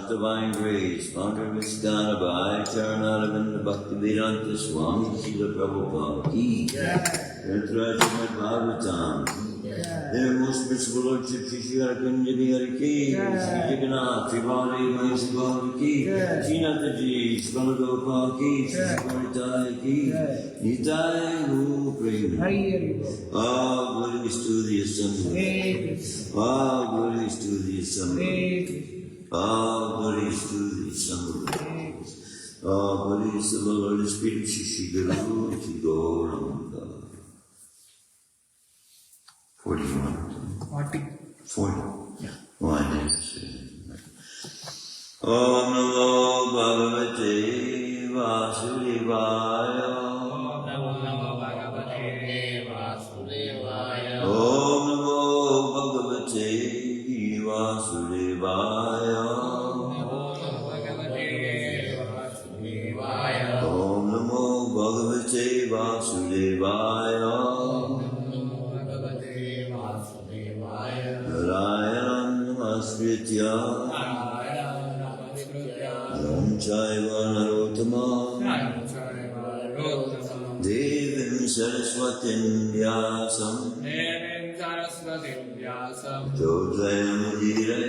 Divine grace, founder of ISKCON, by Charanaravinda Bhaktivedanta Swami Śrīla Prabhupāda ki, Śrīmad-Bhāgavatam, their most principal Lordship Shri Shri Hari ki, Shri Jagannath, Shri Bali, Mahāsi Bhava ki, Shri Nataji, Shri Gopal ki, Shri Purified ki, Nitai Ru Prema. All glories to the assembly. All glories to the assembly. All glories to the assembly. All glories to the Lord and Spirit, Shri Guru, Shri Gauranga. 41. 40. Yeah. One is. Om Namo Bhagavate Vasudevaya. Om Namo Bhagavate Vasudevaya. Om Namo Bhagavate Vasudevaya. Om Namo Bhagavate Vasudevaya. Narayanam Namaskritya Nam Chaiva Narotama Devim Saraswatim Vyasam Jodhayam Udire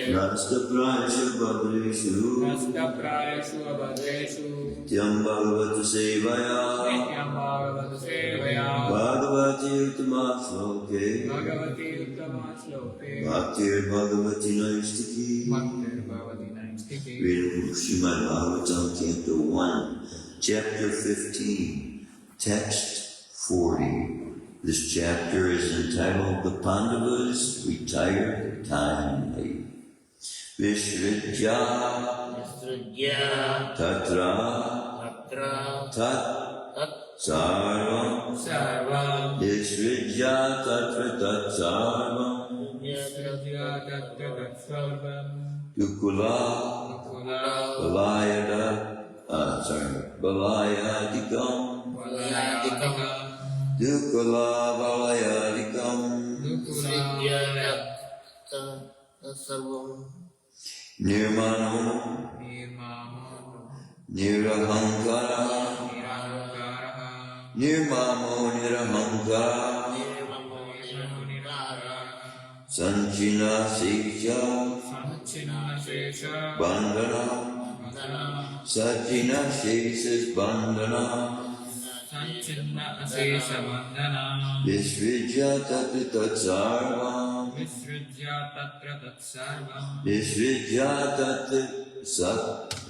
Nastaprayashu Bhadreshu Nityam Bhagavata Sevaya Bhagavati Uttama Shloke Bhaktir Bhagavati Naistiki Reading Śrīmad-Bhāgavatam, Canto 1, Chapter 15, Text 40. This chapter is entitled The Pandavas Retired Timely. Vishrija Tatra Tat Sarvam Vishrija Tatra Tat Sarvam Dukula Balayadikam Dukula Balayadikam Nirmano Nirahankara Nirmamo Nirahankara Sanchina Sesha Bandhana Sanchina Sesas Bandhana Visvidya Tatra Tatsarvam Visvidya Tatra Sarvam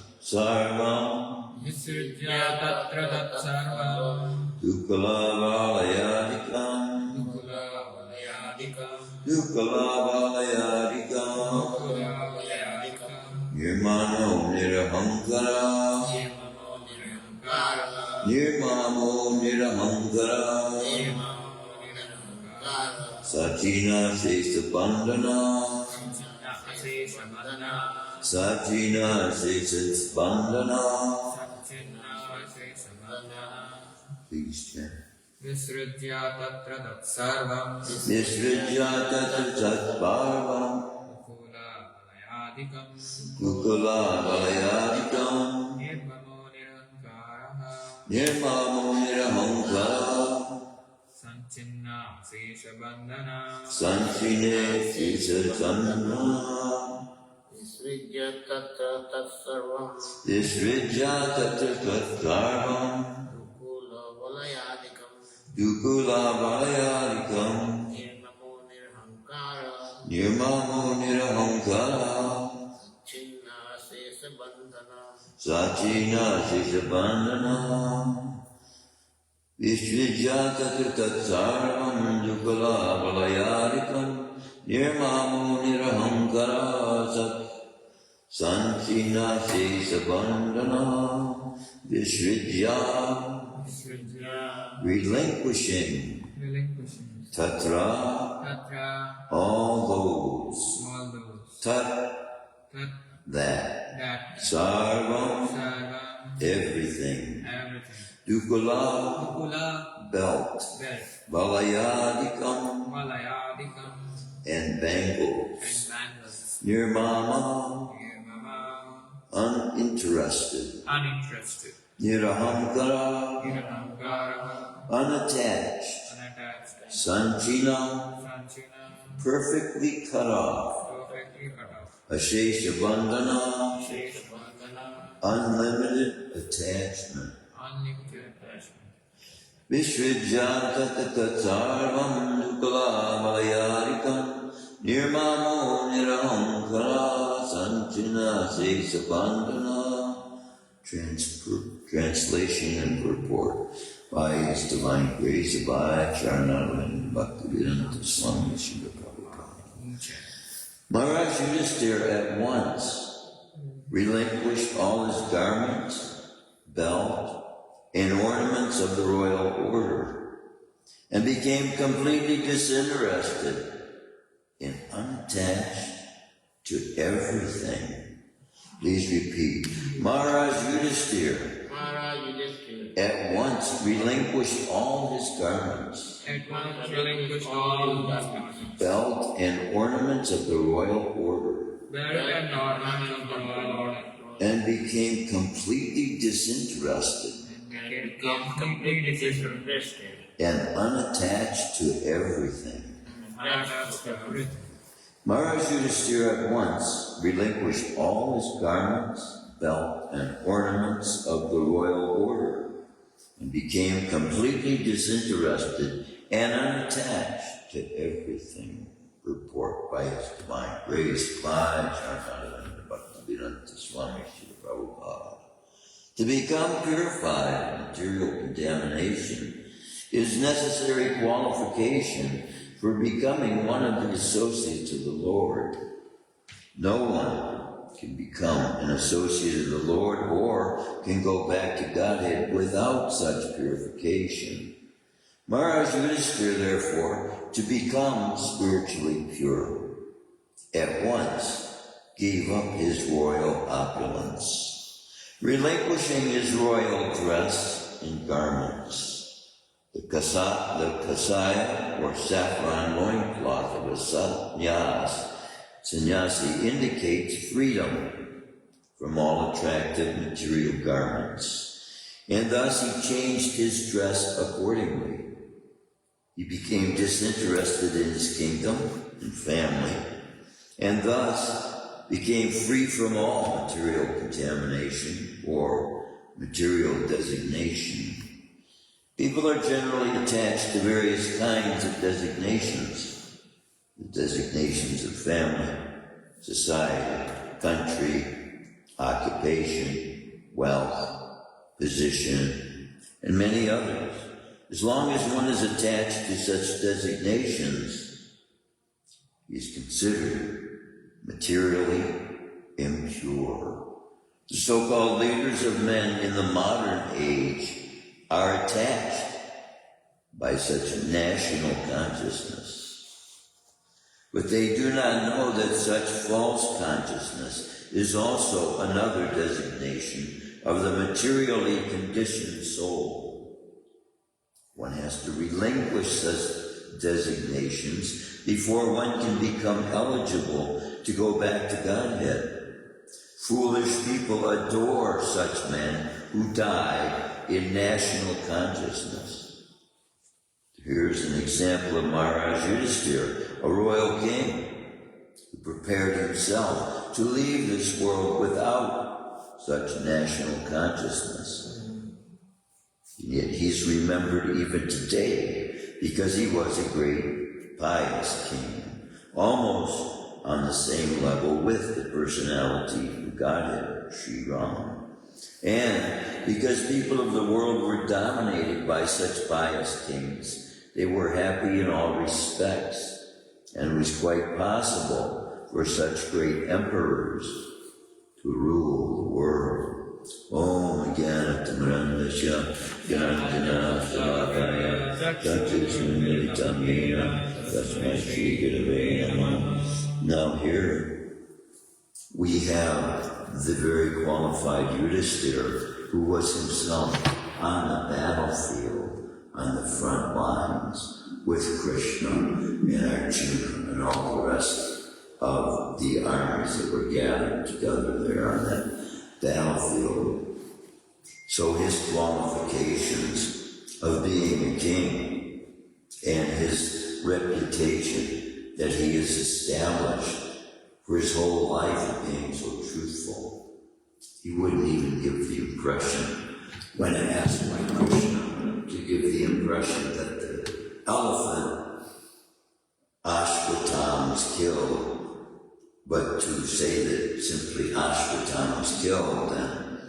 Dukala Valayadikam Nirmano Nirahankara Nirmamo Nirahankara Sachina Sesa Bandhana Sachina Sesa Bandhana. Please chant. Visridya Tatra Tatsarvam Visridya Tatra Tatsarvam Kukula Valayadikam Nirmamo Nirahankara Sanchina Sesha Bandhana Sanchine Sesa Bandhana Visridya Tatra Tatsarvam Visridya Tatra Tatsarvam Dukula Valayadikam Nirmamo Nirahankara Sachina Sesa Bandhana Visvidya Tatra Tatsarvam Dukula Valayadikam Nirmamo Nirahankara Sanchina Sesa Bandhana Visvidya relinquishing Tatra all those Tat that Sarvam everything Dukula belt Valayadikam and bangles Nirmama uninterested Nirahankara unattached Sanchina perfectly cut off Ashesha Bandhana unlimited attachment Visvidya Tatra Tatsarvam Dukala Valayadikam Nirmamo Nirahankara Sanchina Sesa Bandhana. Translation and purport by His Divine Grace Abhaya Charnavin Bhaktivedanta Swami Śrīla Prabhupāda. Mahārāja Yudhiṣṭhira at once relinquished all his garments, belt, and ornaments of the royal order, and became completely disinterested and unattached to everything. Please repeat. Mahārāja Yudhiṣṭhira at once relinquished all his garments, belt and ornaments of the royal order, and became completely disinterested and unattached to everything. Mahārāja Yudhiṣṭhira at once relinquished all his garments, belt, and ornaments of the royal order, and became completely disinterested and unattached to everything. Purport by His Divine Grace, by Bhaktivedanta Swami Śrīla Prabhupāda. To become purified of material contamination is necessary qualification for becoming one of the associates of the Lord. No one can become an associate of the Lord or can go back to Godhead without such purification. Mahārāja Yudhiṣṭhira, therefore, to become spiritually pure, at once gave up his royal opulence, relinquishing his royal dress and garments. The kasaya, or saffron loincloth of a sannyasi indicates freedom from all attractive material garments, and thus he changed his dress accordingly. He became disinterested in his kingdom and family, and thus became free from all material contamination or material designation. People are generally attached to various kinds of designations. The designations of family, society, country, occupation, wealth, position, and many others. As long as one is attached to such designations, he is considered materially impure. The so-called leaders of men in the modern age are attached by such national consciousness. But they do not know that such false consciousness is also another designation of the materially conditioned soul. One has to relinquish such designations before one can become eligible to go back to Godhead. Foolish people adore such men who die in national consciousness. Here's an example of Mahārāja Yudhiṣṭhira, a royal king who prepared himself to leave this world without such national consciousness. Yet he's remembered even today because he was a great pious king, almost on the same level with the personality of Godhead, Sri Rama. And because people of the world were dominated by such pious kings, they were happy in all respects, and it was quite possible for such great emperors to rule the world. Om Jnanatamrandasya Jnanjana Savakaya Tatisminitamena Tasmai Shri Gurave Namah. Now here we have the very qualified Yudhiṣṭhira, who was himself on the battlefield, on the front lines, with Kṛṣṇa and Arjuna and all the rest of the armies that were gathered together there on that battlefield. So his qualifications of being a king and his reputation that he has established for his whole life of being so truthful, he wouldn't even give the impression, when asked by Kṛṣṇa, to give the impression that the elephant Ashvatam was killed, but to say that simply Ashvatam was killed, then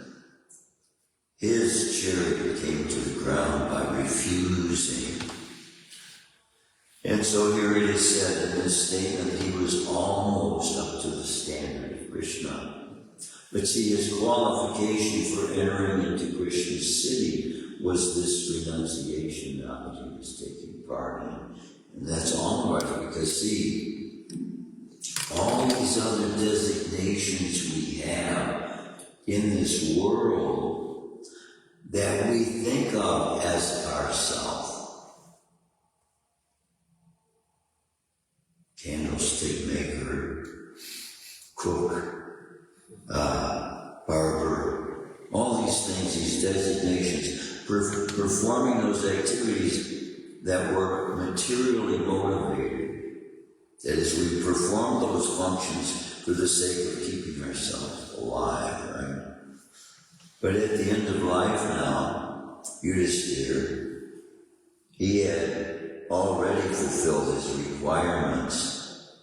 his chariot came to the ground by refusing. And so here it is said in this statement that he was almost up to the standard of Kṛṣṇa. But see, his qualification for entering into Krishna's city was this renunciation now that he was taking part in. And that's all right, because see, all these other designations we have in this world that we think of as ourself, candlestick maker, cook, barber, all these things, these designations, performing those activities that were materially motivated. That is, we perform those functions for the sake of keeping ourselves alive, right? But at the end of life now, Yudhiṣṭhira, he had already fulfilled his requirements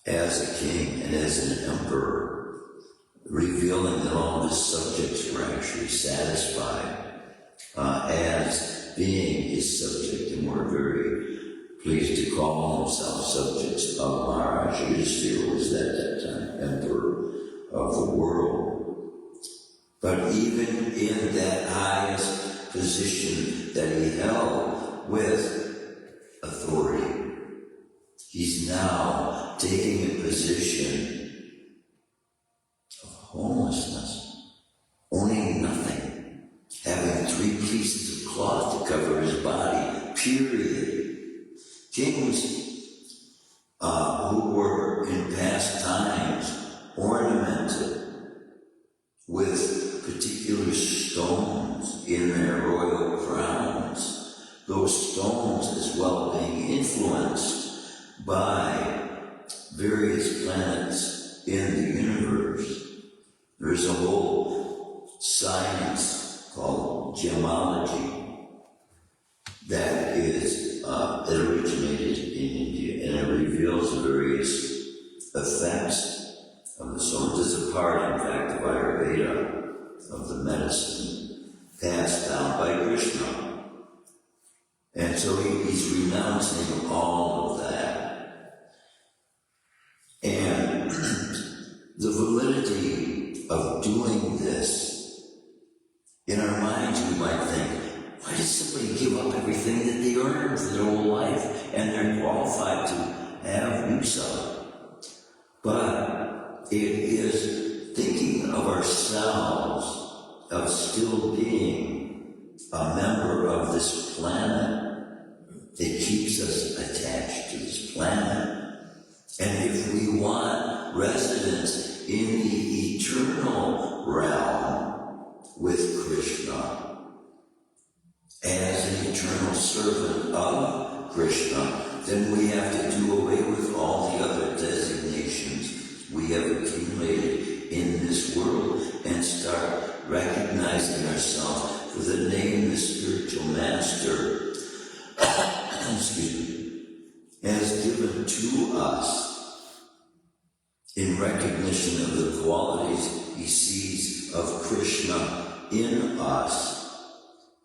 as a king and as an emperor. revealing that all of his subjects were actually satisfied as being his subject, and were very pleased to call themselves subjects of Mahārāja Yudhiṣṭhira, who was at that time emperor of the world. But even in that highest position that he held with authority, he's now taking a position of homelessness, owning nothing, having 3 pieces of cloth to cover his body, period. Kings who were in past times ornamented with particular stones in their royal crowns, those stones as well being influenced by various planets in the universe. There's a whole science called gemology that originated in India, and it reveals the various effects of the stones. It's a part, in fact, of Ayurveda, of the medicine passed down by Kṛṣṇa. And so he's renouncing all of that. And the validity of doing this, in our minds we might think, why does somebody give up everything that they earned for their whole life and they're qualified to have use of it? But it is thinking of ourselves, of still being a member of this planet. It keeps us attached to this planet. And if we want residence in the eternal realm with Kṛṣṇa, as an eternal servant of Kṛṣṇa, then we have to do away with all the other designations we have accumulated in this world and start recognizing ourselves for the name the spiritual master has given to us in recognition of the qualities he sees of Kṛṣṇa in us,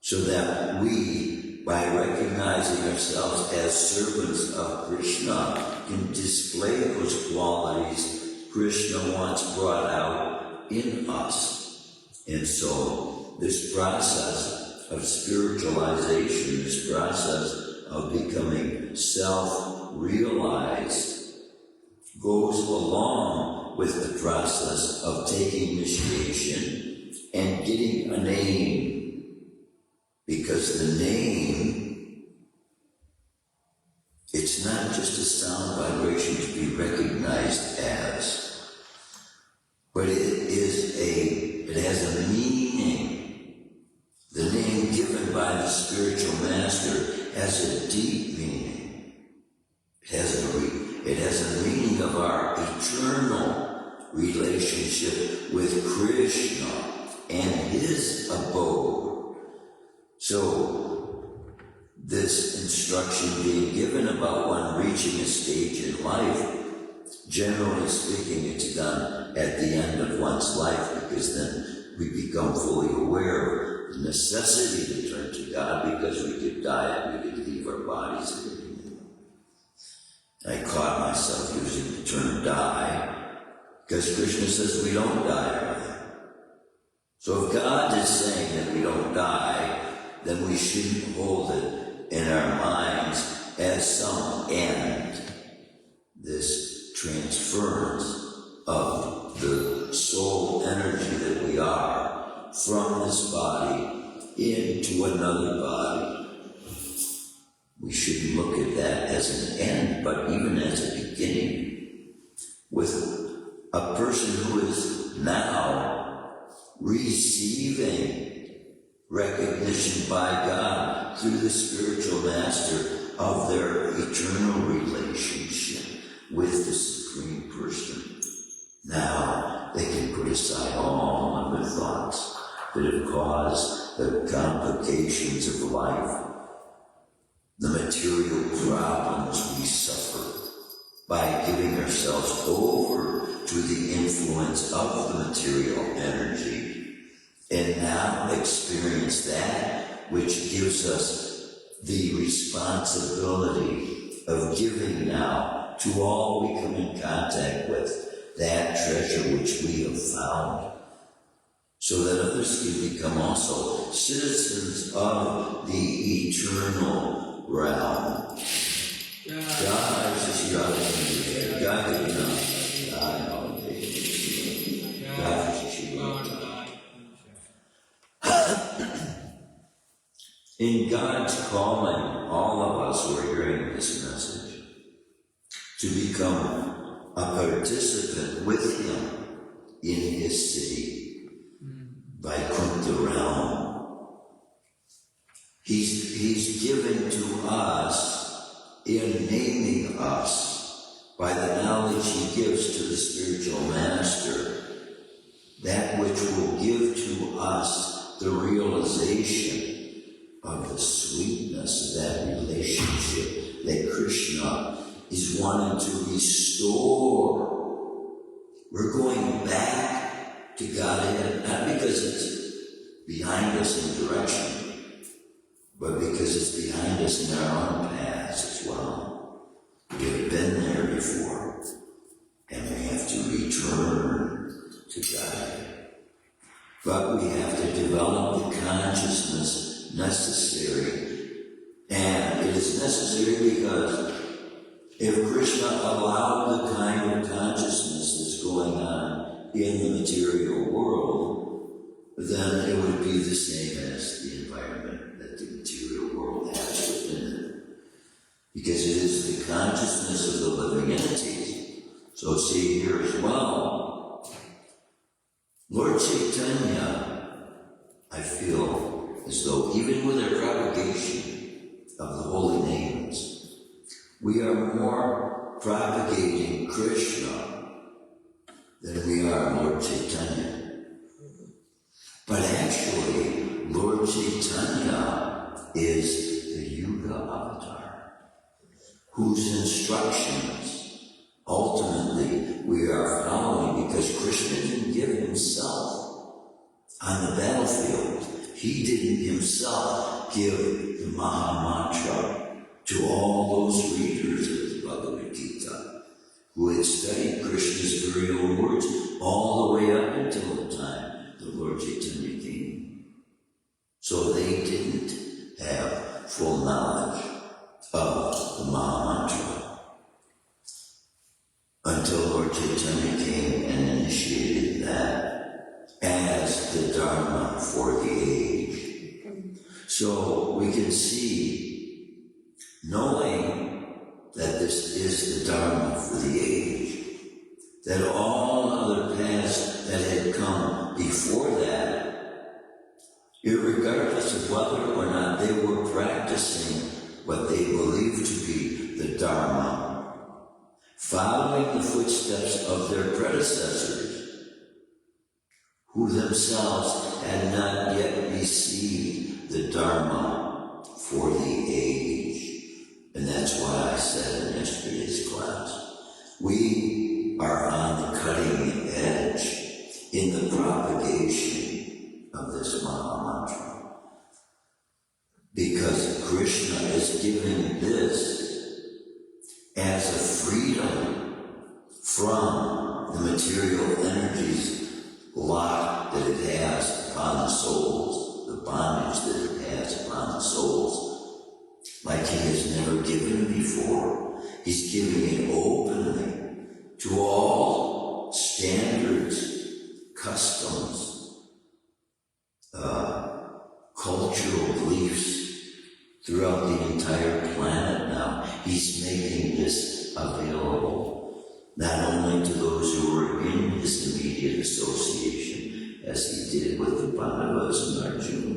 so that we, by recognizing ourselves as servants of Kṛṣṇa, can display those qualities Kṛṣṇa wants brought out in us. And so this process of spiritualization, this process of becoming self-realized, goes along with the process of taking initiation and getting a name. Because the name, it's not just a sound vibration to be recognized as, but it has a meaning. The name given by the spiritual master has a deep meaning. It has a meaning of our eternal relationship with Kṛṣṇa and his abode. So, this instruction being given about one reaching a stage in life, generally speaking, it's done at the end of one's life, because then we become fully aware of the necessity to turn to God, because we could die and we could leave our bodies at any minute. I caught myself using the term die, because Kṛṣṇa says we don't die. So if God is saying that we don't die, then we shouldn't hold it in our minds as some end, this transference of the soul energy that we are from this body into another body. We shouldn't look at that as an end, but even as a beginning, with a person who is now receiving recognition by God through the spiritual master of their eternal relationship with the Supreme Person. Now they can put aside all other thoughts that have caused the complications of life, the material problems we suffer by giving ourselves over to the influence influence of the material energy and now experience that which gives us the responsibility of giving now to all we come in contact with that treasure which we have found, so that others can become also citizens of the eternal realm. Jai Śrīla Prabhupāda, Jai Kṛṣṇa, Jai Mahārāja, Jai Śrīla. In God's calling all of us who are hearing this message to become a participant with Him in His city, Vaikuntha realm. He's given to us, in naming us, by the knowledge He gives to the spiritual master, that which will give to us the realization of the sweetness of that relationship that Kṛṣṇa is wanting to restore. We're going back to Godhead, not because it's behind us in direction, but because it's behind us in our own paths as well. We've been there before, and we have to return to Godhead. But we have to develop the consciousness necessary, and it is necessary because if Kṛṣṇa allowed the kind of consciousness that's going on in the material world, then it would be the same as the environment that the material world has within it. Because it is the consciousness of the living entities. So see here as well, Lord Chaitanya, I feel as though even with our propagation of the holy names, we are more propagating Kṛṣṇa than we are Lord Chaitanya. But actually, Lord Chaitanya is the Yuga avatar, whose instructions ultimately we are following, because Kṛṣṇa didn't give himself on the battlefield. He didn't himself give the Maha Mantra to all those readers of the Bhagavad Gita who had studied Kṛṣṇa's very own words all the way up until the time the Lord Chaitanya came. So they didn't have full knowledge of the Maha Mantra until Lord Chaitanya came and initiated that as the Dharma for the age. So we can see, knowing that this is the Dharma for the age, that all other paths that had come before that, irregardless of whether or not they were practicing what they believed to be the Dharma, following the footsteps of their predecessors, who themselves had not yet received the Dharma for the age. And that's why I said in yesterday's class, we are on the cutting edge in the propagation of this Maha Mantra. Because Kṛṣṇa is giving this as a freedom from the material energies lock that it has upon the souls, the bondage that it has upon the souls, like he has never given before. He's giving it openly to all standards, customs, cultural beliefs throughout the entire planet now. He's making this available not only to those who were in his immediate association, as he did with the Pandavas and Arjuna,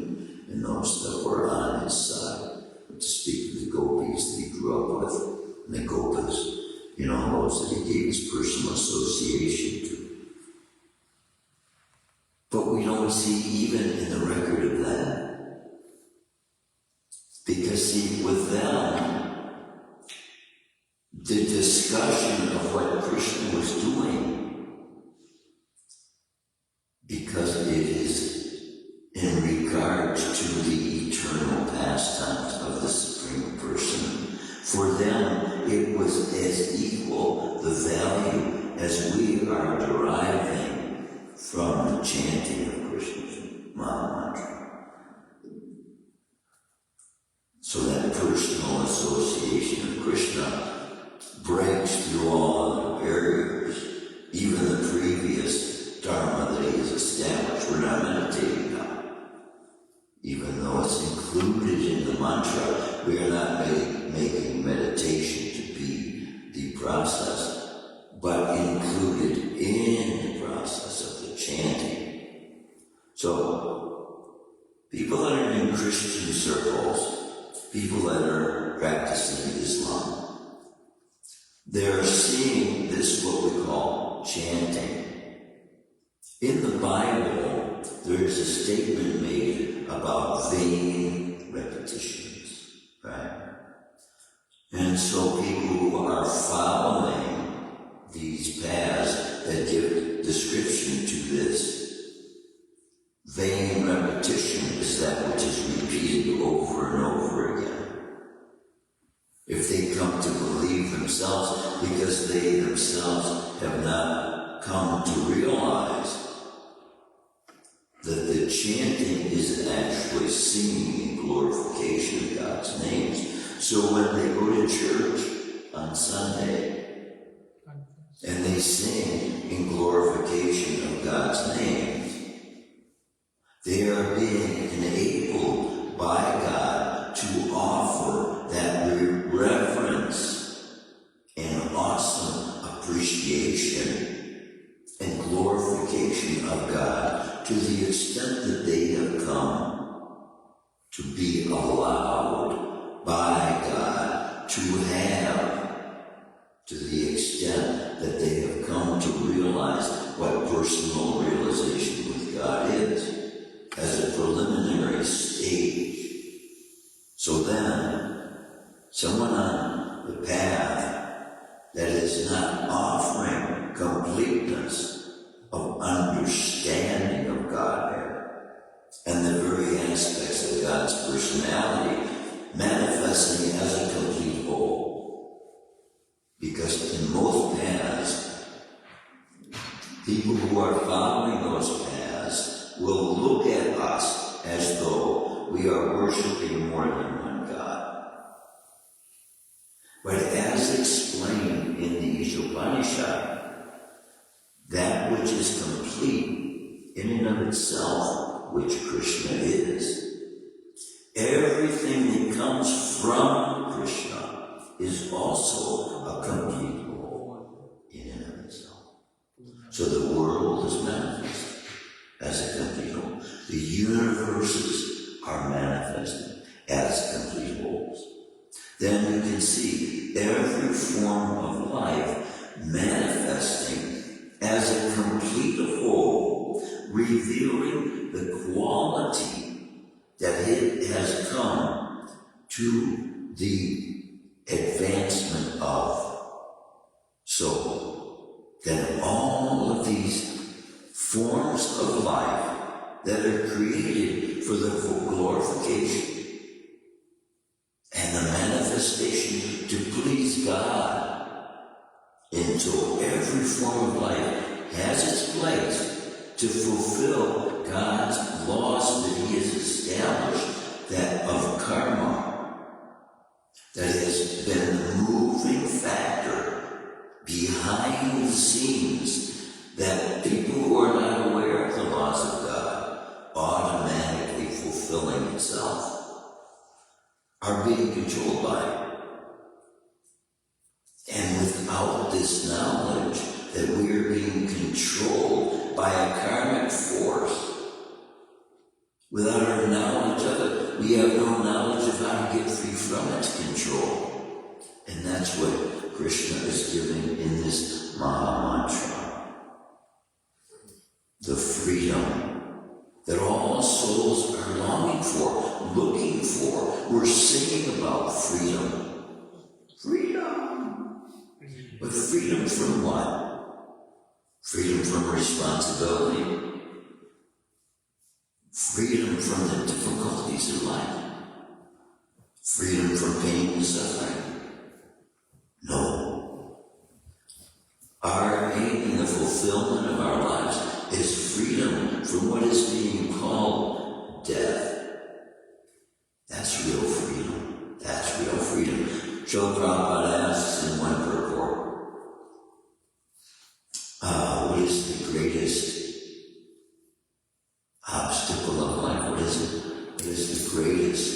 and those that were on his side, but to speak of the gopis that he grew up with, and the gopas, those that he gave his personal association to. But we don't see even in the record of that. Because see, with them, the discussion of what Kṛṣṇa was doing For them, it was as equal the value as we are deriving from the chanting of Krishna's Maha-mantra. So that personal association of Krishna breaks through all other barriers, even the previous dharma that he has established. We're not meditating now. Even though it's included in the mantra, we are not making meditation to be the process, but included in the process of the chanting. So, people that are in Christian circles, people that are practicing Islam, they're seeing this, what we call chanting. In the Bible, there is a statement made about vain repetitions, right? And so people who are following these paths that give description to this, vain repetition is that which is repeated over and over again. If they come to believe themselves because they themselves have not come to realize that the chanting is actually singing in glorification of God's names. So when they go to church on Sunday and they sing in glorification of God's names, they are being enabled by God to offer that reverence and awesome appreciation and glorification of God to the extent that they have come to be allowed by God to have, to the extent that they have come to realize what personal realization with God is as a preliminary stage. So then, someone on the path that is not offering completeness of understanding of Godhead and the very aspects of God's personality manifesting as a complete whole. Because in most paths, people who are following those paths will look at us as though we are worshiping more than one God. But as explained in the Upanishad, that which is complete in and of itself, which Kṛṣṇa is, everything that comes from Kṛṣṇa is also a complete whole in and of itself. So the world is manifested as a complete whole. The universes are manifested as complete wholes. Then you can see every form of life manifesting as a complete whole, revealing the quality that it has come to the advancement of. So, then all of these forms of life that are created for the glorification and the manifestation to please God, until every form of life has its place to fulfill God's laws that he has established, that of karma, that has been the moving factor behind the scenes, that people who are not aware of the laws of God automatically fulfilling itself are being controlled by it. And without this knowledge that we are being controlled by a karmic force, without our knowledge of it, we have no knowledge of how to get free from its control. And that's what Kṛṣṇa is giving in this Maha-mantra. The freedom that all souls are longing for, looking for. We're singing about freedom. Freedom! But freedom from what? Freedom from responsibility. Freedom from the difficulties of life. Freedom from pain and suffering. from what is being called death. That's real freedom. That's real freedom. Śrīla Prabhupāda asks in one purport, what is the greatest obstacle of life? What is it? What is the greatest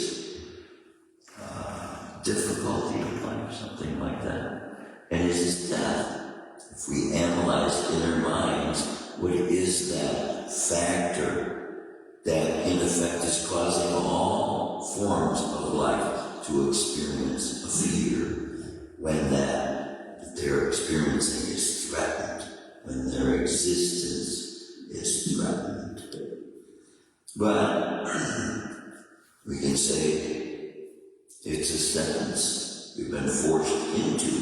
difficulty of life? Something like that. And it is death. If we analyze in our minds, what is that factor that in effect is causing all forms of life to experience a fear when that they're experiencing is threatened, when their existence is threatened. But we can say it's a sentence we've been forced into.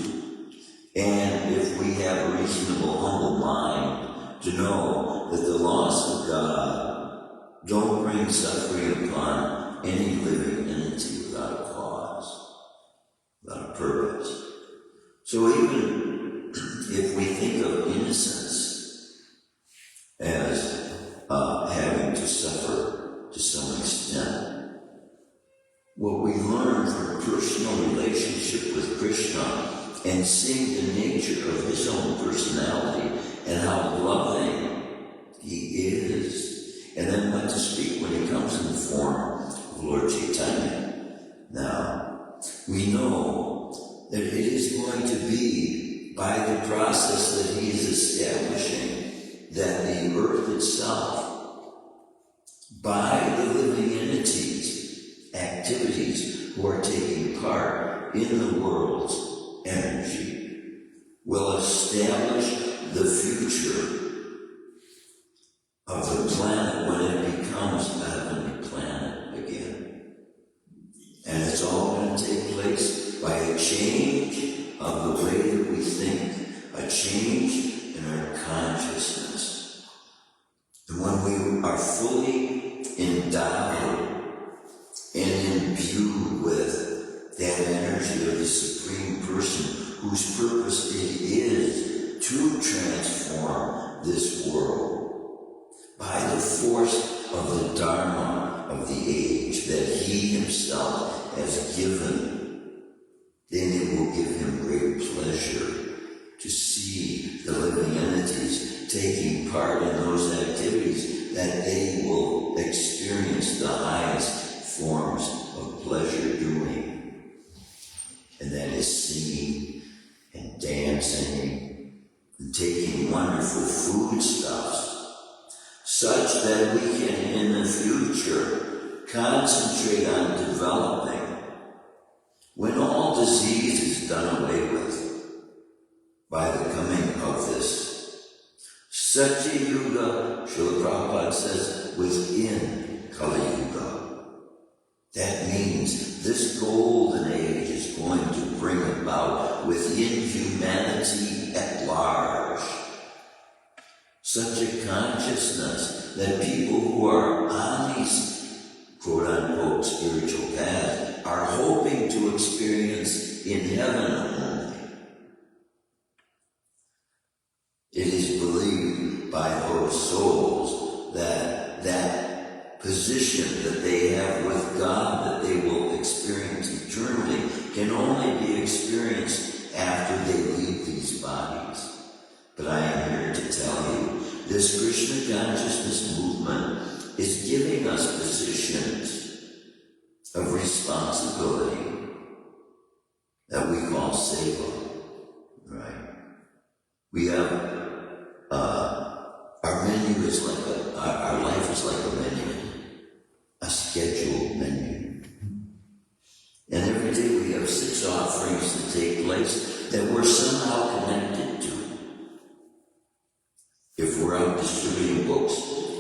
And if we have a reasonable, humble mind to know that the laws of God don't bring suffering upon any living entity without a cause, without a purpose. So even if we think of innocence as having to suffer to some extent, what we learn from personal relationship with Kṛṣṇa and seeing the nature of his own personality and how loving he is, and then what to speak when he comes in the form of Lord Chaitanya. Now, we know that it is going to be by the process that he is establishing that the earth itself, by the living entities, activities who are taking part in the world's energy, will establish the future of the planet when it becomes a heavenly planet again. And it's all going to take place by a change of the way that we think, a change in our consciousness. And when we are fully endowed and imbued with that energy of the Supreme Person, whose purpose it is to transform this world by the force of the Dharma of the age that he himself has given, then it will give him great pleasure to see the living entities taking part in those activities that they will experience the highest forms of pleasure doing. And that is singing and dancing and taking wonderful foodstuffs, such that we can in the future concentrate on developing, when all disease is done away with by the coming of this Satya Yuga, Śrīla Prabhupāda says, within Kali Yuga. That means this golden age is going to bring about within humanity at large such a consciousness that people who are on these quote-unquote spiritual paths are hoping to experience in heaven only. It is believed by those souls that that position that they have with God, that they will experience eternally, can only be experienced after they leave these bodies. But I am here to tell you, this Krishna consciousness movement is giving us positions of responsibility that we call seva, right? We have, our menu is like our life is like a menu. A scheduled menu. And every day we have 6 offerings that take place that we're somehow connected to. If we're out distributing books,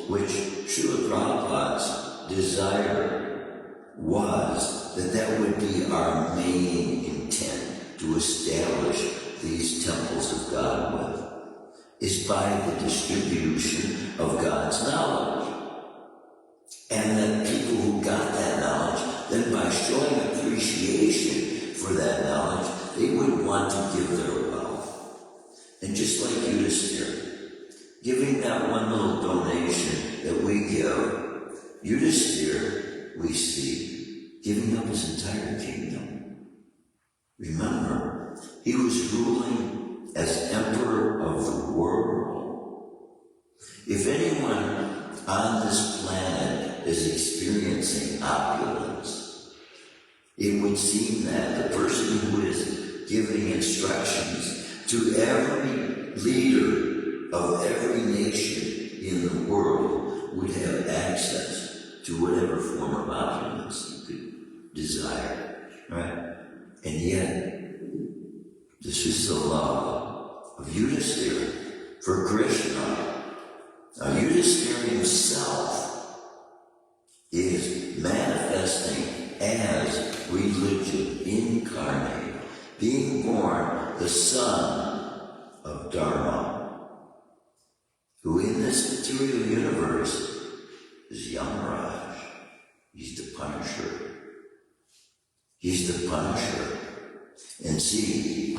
which Śrīla Prabhupāda's desire was that would be our main intent to establish these temples of God with, is by the distribution of God's knowledge. And that people who got that knowledge, then by showing appreciation for that knowledge, they would want to give their wealth. And just like Yudhiṣṭhira, giving that one little donation that we give, Yudhiṣṭhira, we see, giving up his entire kingdom. Remember, he was ruling as emperor of the world. If anyone on this planet is experiencing opulence, it would seem that the person who is giving instructions to every leader of every nation in the world would have access to whatever form of opulence you could desire, right? And yet, this is the love of Yudhiṣṭhira for Kṛṣṇa. Now, Yudhiṣṭhira himself is manifesting as religion incarnate, being born the son of Dharma, who in this material universe is Yamaraj. He's the Punisher. He's the Punisher. And see,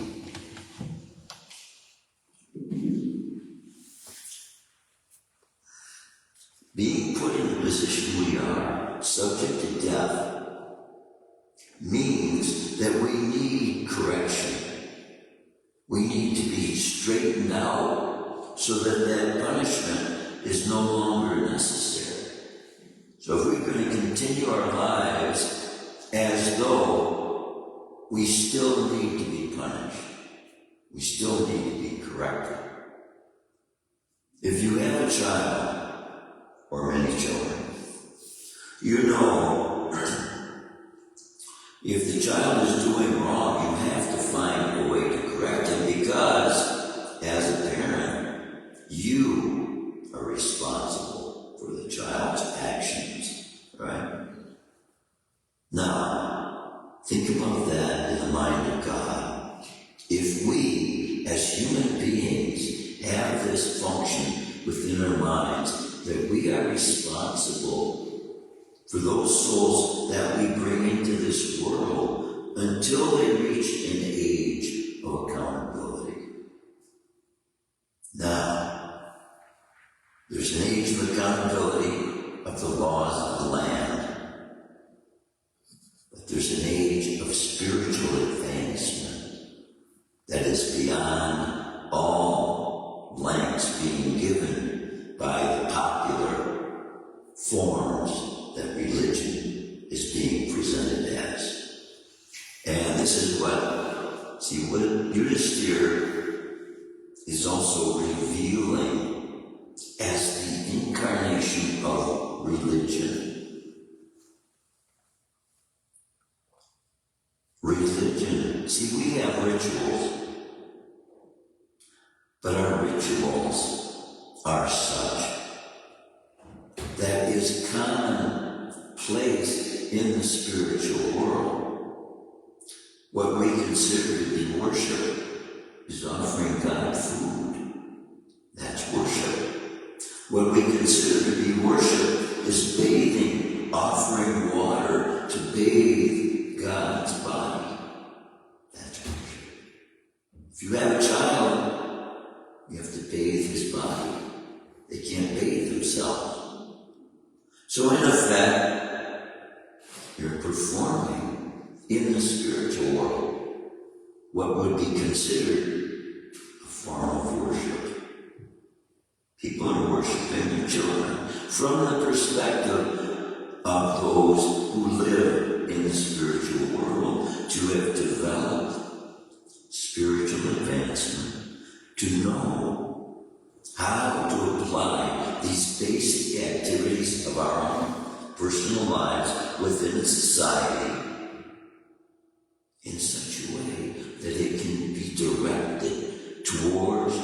being put in the position we are, subject to death, means that we need correction. We need to be straightened out so that that punishment is no longer necessary. So if we're going to continue our lives as though we still need to be punished, we still need to be corrected. If you have a child, or many children, you know, if the child is doing wrong, you have to find a way to correct him, because as a parent, you are responsible for the child's actions, right? Now, think about that in the mind of God. If we, as human beings, have this function within our minds, that we are responsible for those souls that we bring into this world until they reach an age of accountability. Now, there's an age of accountability of the laws of the land, but there's an age of spiritual advancement that is beyond all blanks being given by the popular forms that religion is being presented as. And this is what Yudhiṣṭhira is also revealing as the incarnation of religion. Religion, see, we have rituals, but our rituals are such that is commonplace in the spiritual world. What we consider to be worship is offering God food. That's worship. What we consider to be worship is bathing, offering water to bathe God's body. That's worship. If you have a child, you have to bathe his body. They can't bathe themselves. So in effect, you're performing in the spiritual world what would be considered a form of worship. People are worshiping their children from the perspective of those who live in the spiritual world, to have developed spiritual advancement, to know how to apply these basic activities of our own personal lives within society in such a way that it can be directed towards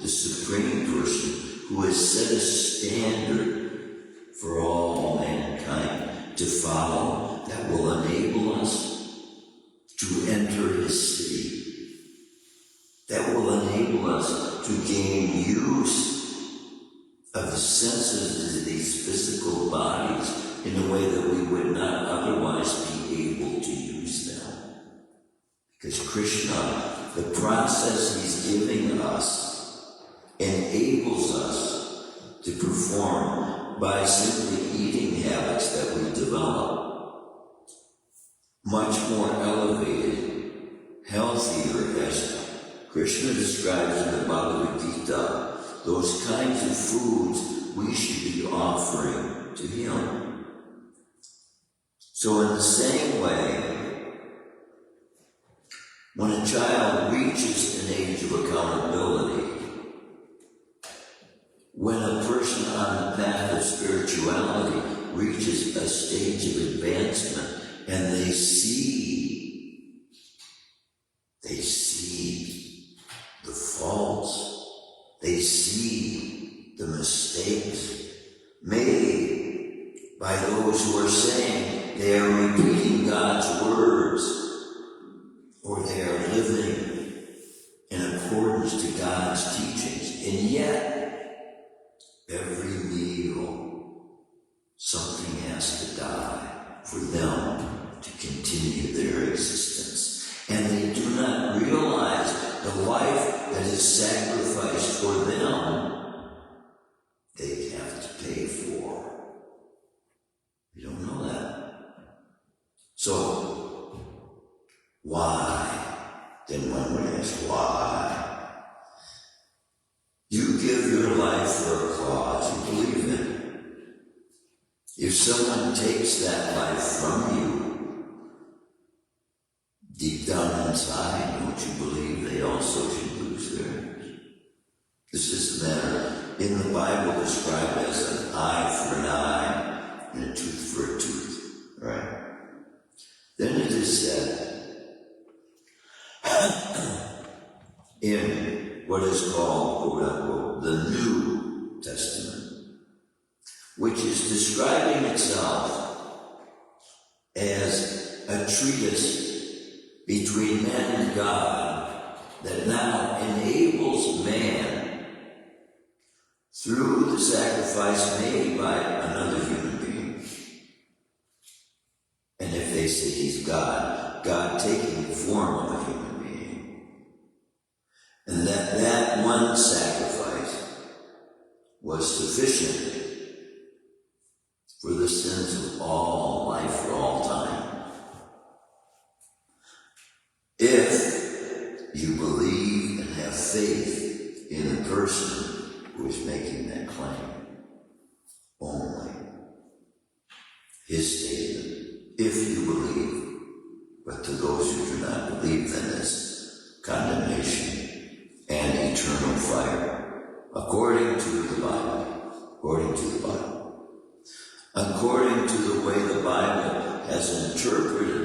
the Supreme Person who has set a standard for all mankind to follow, that will enable us to enter his city, that will enable us to gain use of the senses of these physical bodies in a way that we would not otherwise be able to use them. Because Kṛṣṇa, the process he's giving us, enables us conform by simply eating habits that we develop. Much more elevated, healthier, as Kṛṣṇa describes in the Bhagavad Gita, those kinds of foods we should be offering to him. So in the same way, when a child reaches an age of accountability, when a person on the path of spirituality reaches a stage of advancement and they see the faults, they see the mistakes made by those who are saying they are repeating God's words, or they are living in accordance to God's teachings, and yet, every meal, something has to die for them to continue their existence. And they do not realize the life that is sacrificed for them, they have to pay for. You don't know that. So, why? Then one would ask, why? You give your life for a cause you believe in. If someone takes that life from you, deep down inside, don't you believe they also should lose theirs? This is the matter in the Bible described as an eye for an eye and a tooth for a tooth, right? Then it is said, in what is called, quote unquote, the New Testament, which is describing itself as a treatise between man and God that now enables man, through the sacrifice made by another human being. And if they say he's God, God taking the form of a human being. And that one sacrifice was sufficient for the sins of all life for all time. If you believe and have faith in the person who is making that claim, only his statement, if you believe, but to those who do not believe, then is condemnation and eternal fire, according to the Bible, according to the Bible. According to the way the Bible has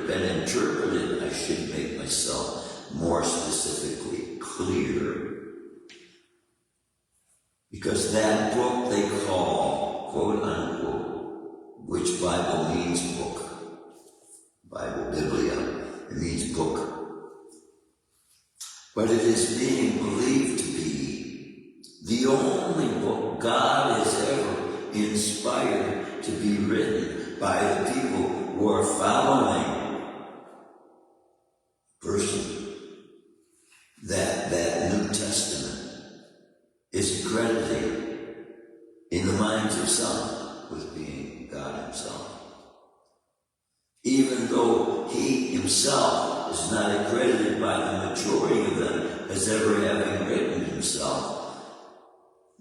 been interpreted, I should make myself more specifically clear. Because that book they call, quote unquote, which Bible means book. Bible, Biblia, it means book. But it is being believed to be the only book God has ever inspired to be written by the people who are following person. That New Testament is credited in the minds of some with being God himself. Even though he himself is not accredited by the majority of them as ever having written himself,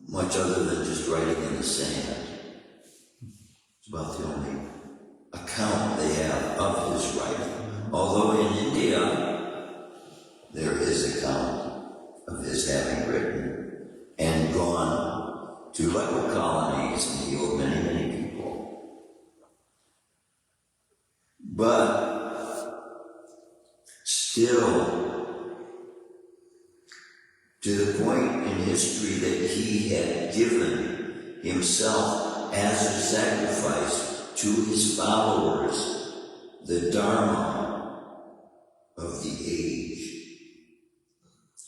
much other than just writing in the sand. It's about the only account they have of his writing. Although in India, there is account of his having written and gone to leper colonies and healed many, many people. But still, to the point in history that he had given himself as a sacrifice to his followers, the Dharma of the age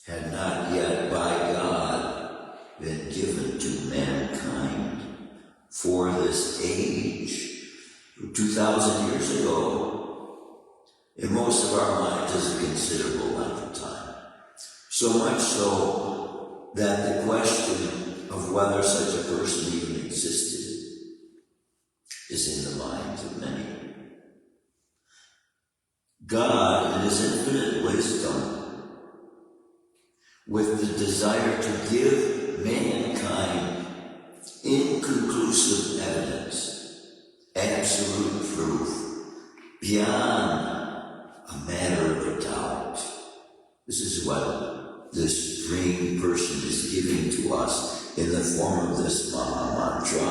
had not yet by God been given to mankind for this age. 2,000 years ago, in most of our minds is a considerable length of time. So much so that the question of whether such a person even existed is in the minds of many. God, in His infinite wisdom, with the desire to give mankind inconclusive evidence, absolute proof, beyond a matter of a doubt. This is what this Supreme Person is giving to us in the form of this Maha Mantra,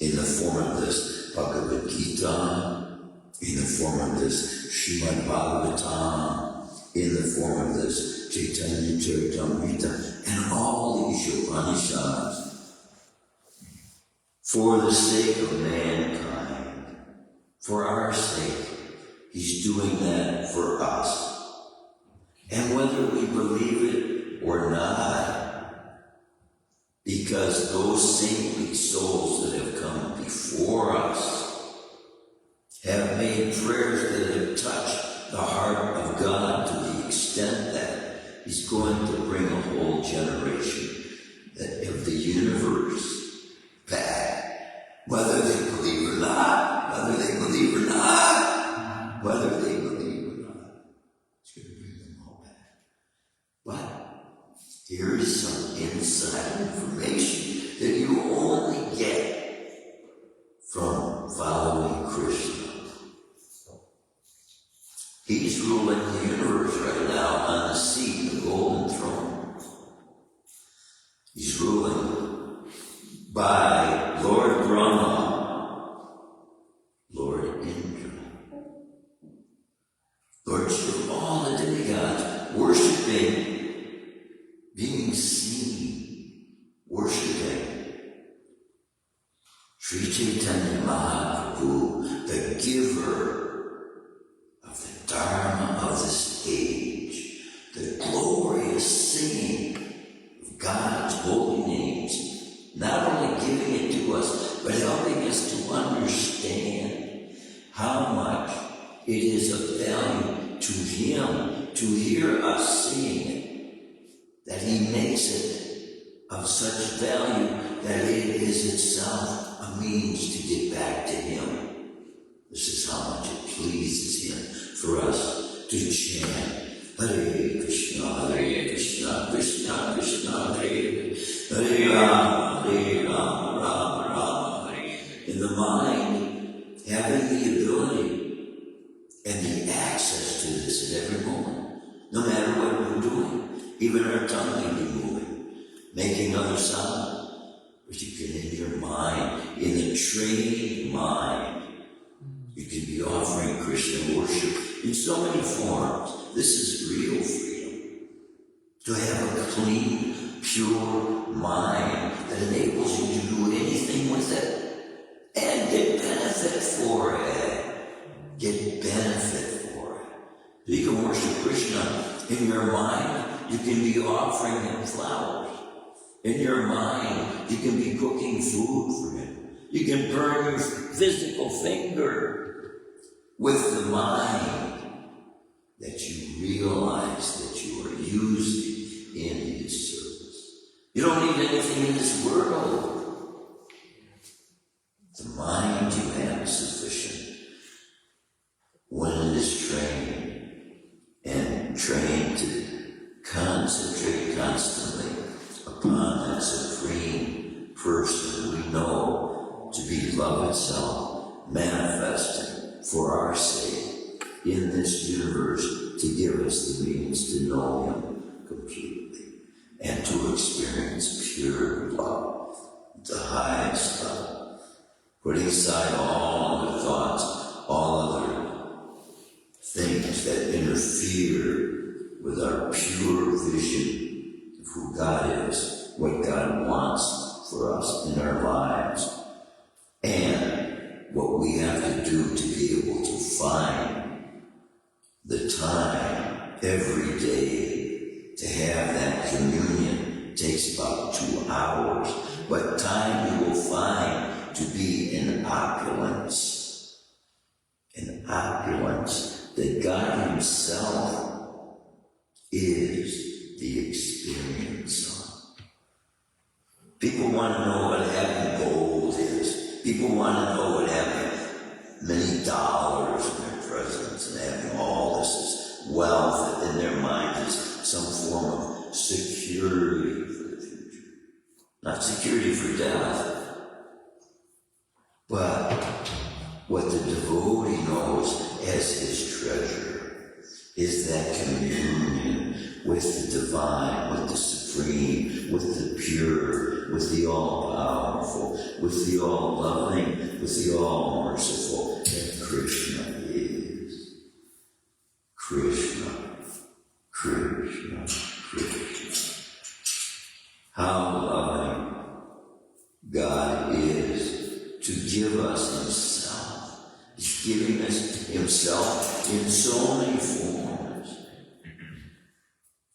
in the form of this Bhagavad Gita, in the form of this Śrīmad-Bhāgavatam, in the form of this Chaitanya Charitamrita, and all these Upanishads, for the sake of mankind, for our sake. He's doing that for us. And whether we believe it or not, because those saintly souls that have come before us have made prayers that have touched the heart of God to the extent that He's going to bring a whole generation of the universe back, whether they believe or not, whether they believe or not, whether they believe or not. It's going to bring them all back. But here is some inside information that you only get from following Kṛṣṇa. He's ruling the universe right now on the seat, the golden throne. He's ruling by Lord Brahma, Lord Indra, lordship of all the demigods, worshiping, being seen, worshiping Sri Chaitanya Mahaprabhu, the giver of the Dharma of this age, the glorious singing of God's holy names, not only giving it to us, but helping us to understand how much it is of value to Him to hear us sing it, that He makes it of such value that it is itself a means to get back to Him. This is how much it pleases Him for us to chant Hare Kṛṣṇa, Hare Kṛṣṇa, Kṛṣṇa Kṛṣṇa, Hare Hare Rama, Hare Rama, Rama Rama, Hare. In the mind, having the ability and the access to this at every moment, no matter what we're doing, even our tongue may be moving, making other sound, but you can in your mind, in the trained mind, you can be offering Kṛṣṇa worship in so many forms. This is real freedom. To have a clean, pure mind that enables you to do anything with it and get benefit for it. Get benefit for it. You can worship Kṛṣṇa in your mind. You can be offering Him flowers. In your mind, you can be cooking food for Him. You can burn your physical finger with the mind that you realize that you are using in His service. You don't need anything in this world. The mind you have is sufficient when it is trained and trained to concentrate constantly upon that Supreme Person we know to be love itself, manifesting for our sake in this universe to give us the means to know Him completely and to experience pure love, the highest love, putting aside all other thoughts, all other things that interfere with our pure vision of who God is, what God wants for us in our lives, and what we have to do to be able to find the time every day to have that communion. It takes about 2 hours, but time you will find to be in opulence that God Himself is the experience of. People want to know what happened People want to know what having many dollars in their presence and having all this wealth in their mind is some form of security for the future. Not security for death, but what the devotee knows as his treasure is that communion with the divine, with the supreme, with the pure, with the all-powerful, with the all-loving, with the all-merciful, that Kṛṣṇa is. Kṛṣṇa, Kṛṣṇa, Kṛṣṇa. How loving God is to give us himself. He's giving us himself in so many forms.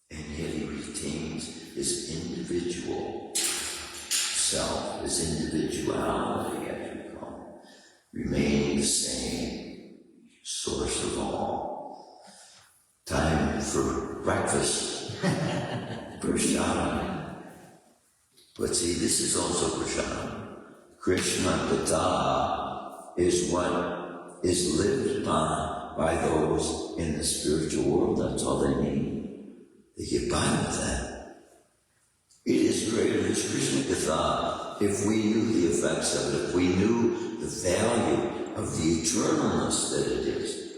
And yet he retains his individual self, his individuality, as we call it, remaining the same source of all. Time for breakfast. Prashadam. But see, this is also prashadam. Kṛṣṇa Kata is what is lived upon by those in the spiritual world. That's all they need. They get by with that. It is greater than Kṛṣṇa Katha. If we knew the effects of it, if we knew the value of the eternalness that it is,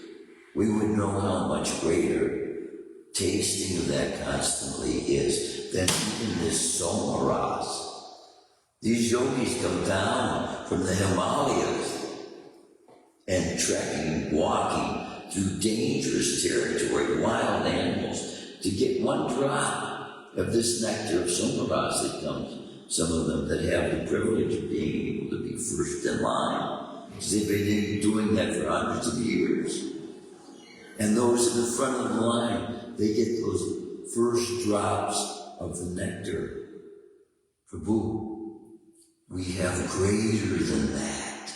we would know how much greater tasting of that constantly is than even this somaras. These yogis come down from the Himalayas and trekking, walking through dangerous territory, wild animals, to get one drop of this nectar of somaras that comes. Some of them that have the privilege of being able to be first in line, because they've been doing that for hundreds of years. And those in the front of the line, they get those first drops of the nectar. Prabhu, we have greater than that.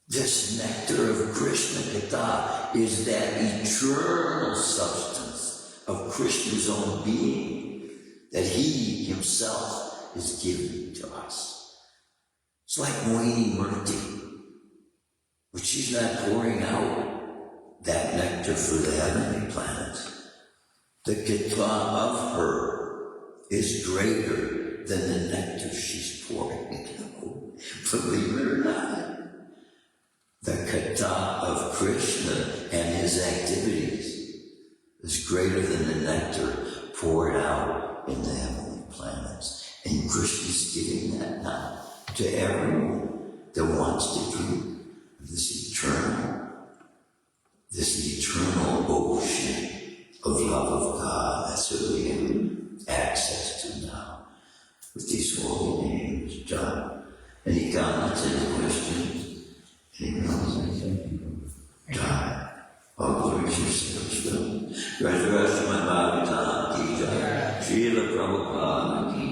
This nectar of Kṛṣṇa Kata is that eternal substance of Krishna's own being that he himself is giving to us. It's like Moini Murti, but she's not pouring out that nectar for the heavenly planets. The Kata of her is greater than the nectar she's pouring out. Believe it or not. The Kata of Kṛṣṇa and his activities is greater than the nectar poured out in the heavenly planets. And Krishna's giving that now to everyone that wants to drink this eternal ocean of love of God. That's what we have access to now with these holy names. John, any comments, any questions? Any comments? John, all glory to yourselves. Resurrection Bhāgavatam ki jai. Śrīla Prabhupāda ki